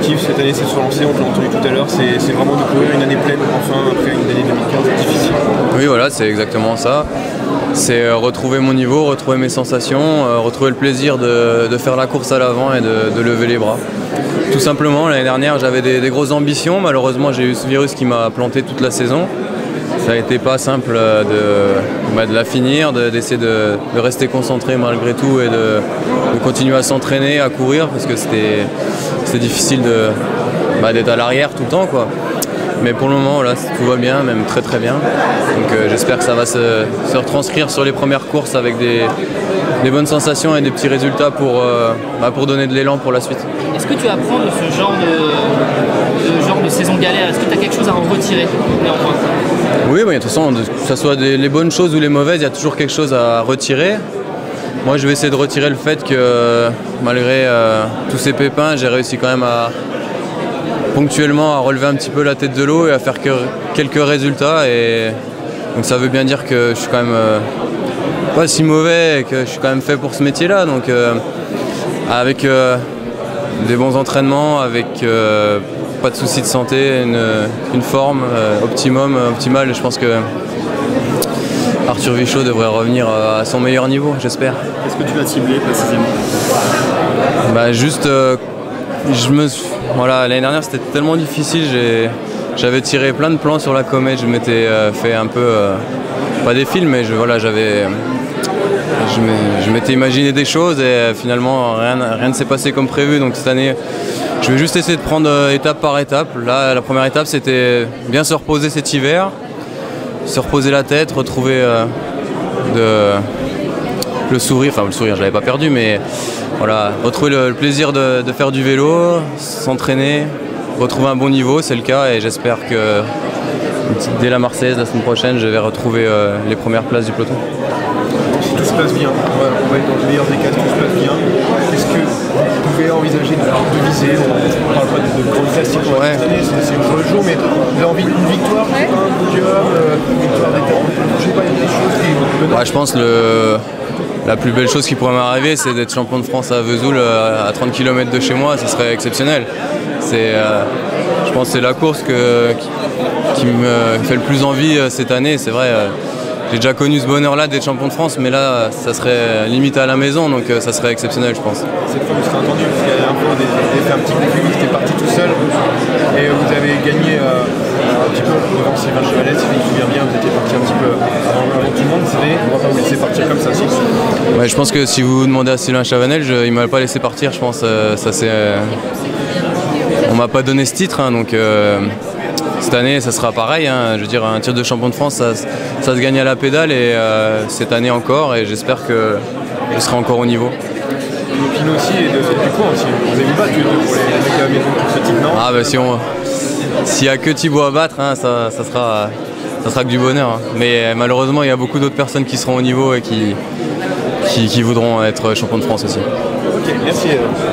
l'objectif cette année, c'est de se lancer, on te l'a entendu tout à l'heure, c'est vraiment de courir une année pleine, enfin, après une année 2015 difficile. Oui, voilà, c'est exactement ça. C'est retrouver mon niveau, retrouver mes sensations, retrouver le plaisir de faire la course à l'avant et de lever les bras. Tout simplement, l'année dernière, j'avais des grosses ambitions. Malheureusement, j'ai eu ce virus qui m'a planté toute la saison. Ça n'a été pas simple de la finir, d'essayer de rester concentré malgré tout et de continuer à s'entraîner, à courir, parce que c'était difficile d'être à l'arrière tout le temps, quoi. Mais pour le moment, là, tout va bien, même très très bien. Donc j'espère que ça va se retranscrire sur les premières courses avec des bonnes sensations et des petits résultats pour donner de l'élan pour la suite. Est-ce que tu apprends de ce genre de saison galère? Est-ce que tu as quelque chose à en retirer néanmoins? Oui, de toute façon, que ce soit les bonnes choses ou les mauvaises, il y a toujours quelque chose à retirer. Moi, je vais essayer de retirer le fait que malgré tous ces pépins, j'ai réussi quand même ponctuellement à relever un petit peu la tête de l'eau et à faire quelques résultats. Et donc ça veut bien dire que je suis quand même pas si mauvais et que je suis quand même fait pour ce métier-là. Donc avec des bons entraînements, avec pas de soucis de santé, une forme optimale, je pense que Arthur Vichot devrait revenir à son meilleur niveau, j'espère. Qu'est-ce que tu vas cibler précisément? Voilà, l'année dernière c'était tellement difficile, j'avais tiré plein de plans sur la comète, je m'étais fait un peu, pas des films, mais je m'étais imaginé des choses et finalement rien ne s'est passé comme prévu. Donc cette année, je vais juste essayer de prendre étape par étape. Là, la première étape, c'était bien se reposer cet hiver, se reposer la tête, retrouver le sourire. Enfin, le sourire, je l'avais pas perdu, mais voilà, retrouver le plaisir de faire du vélo, s'entraîner, retrouver un bon niveau, c'est le cas, et j'espère que dès la Marseillaise la semaine prochaine, je vais retrouver les premières places du peloton. Si tout se passe bien, on va être dans le meilleur des cas, si tout se passe bien, est-ce que vous pouvez envisager de viser, on ne parle pas de grande classique cette année, c'est le jour le jour, mais vous avez envie d'une victoire, un podium, une victoire d'étape, je sais pas, il y a des choses qui... Je pense la plus belle chose qui pourrait m'arriver, c'est d'être champion de France à Vesoul à 30 km de chez moi, ce serait exceptionnel. Je pense que c'est la course qui me fait le plus envie cette année, c'est vrai. J'ai déjà connu ce bonheur-là d'être champion de France, mais là, ça serait limite à la maison, donc ça serait exceptionnel, je pense. Cette fois, vous serez entendu, parce qu'il y a un peu fait un petit conflit, vous étiez parti tout seul, et vous avez gagné un petit peu devant Sylvain Chevalet, si je me souviens bien, vous étiez parti un petit peu avant tout le monde, on va pas vous laisser partir comme ça, si. Ouais, je pense que si vous demandez à Sylvain Chavanel, il ne m'a pas laissé partir, je pense. On m'a pas donné ce titre, hein, donc cette année, ça sera pareil. Je veux dire, un titre de champion de France, ça se gagne à la pédale, et cette année encore, et j'espère que je serai encore au niveau. Pinot aussi, et du coup, vous avez battu tous les deux pour les mecs à la maison pour ce titre, non? Ah bah s'il n'y a que Thibaut à battre, ça sera que du bonheur. Hein. Mais malheureusement, il y a beaucoup d'autres personnes qui seront au niveau et qui voudront être champion de France aussi. Ok, merci.